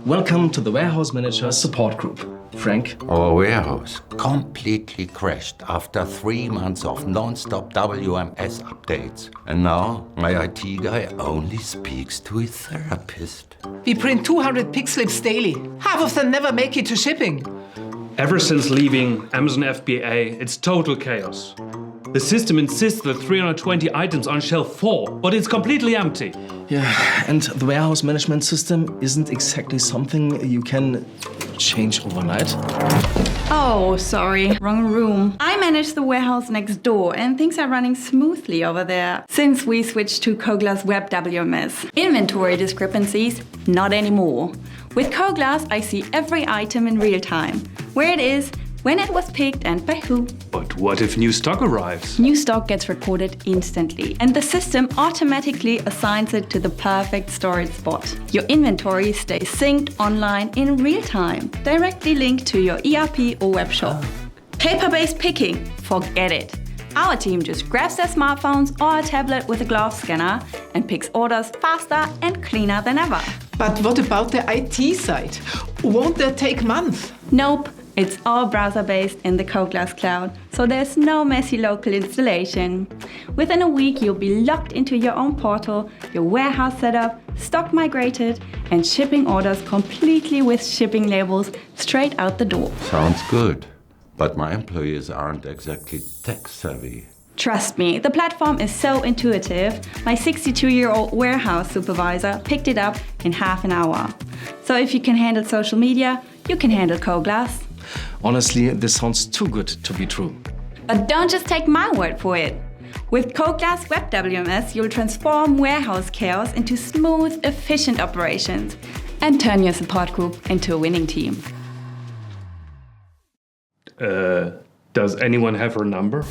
Welcome to the Warehouse Manager Support Group. Frank? Our warehouse completely crashed after 3 months of non-stop WMS updates. And now my IT guy only speaks to his therapist. We print 200 pick slips daily. Half of them never make it to shipping. Ever since leaving Amazon FBA, it's total chaos. The system insists that 320 items are on shelf 4, but it's completely empty. Yeah, and the warehouse management system isn't exactly something you can change overnight. Oh, sorry, wrong room. I manage the warehouse next door and things are running smoothly over there since we switched to COGLAS WEB WMS. Inventory discrepancies, not anymore. With COGLAS, I see every item in real time, where it is, when it was picked and by who. But what if new stock arrives? New stock gets recorded instantly and the system automatically assigns it to the perfect storage spot. Your inventory stays synced online in real time, directly linked to your ERP or web shop. Paper-based picking, forget it. Our team just grabs their smartphones or a tablet with a glove scanner and picks orders faster and cleaner than ever. But what about the IT side? Won't that take months? Nope. It's all browser-based in the COGLAS cloud, so there's no messy local installation. Within a week, you'll be logged into your own portal, your warehouse setup, stock migrated, and shipping orders completely with shipping labels straight out the door. Sounds good, but my employees aren't exactly tech-savvy. Trust me, the platform is so intuitive. My 62-year-old warehouse supervisor picked it up in half an hour. So if you can handle social media, you can handle COGLAS. Honestly, this sounds too good to be true. But don't just take my word for it. With COGLAS Web WMS, you'll transform warehouse chaos into smooth, efficient operations and turn your support group into a winning team. Does anyone have her number?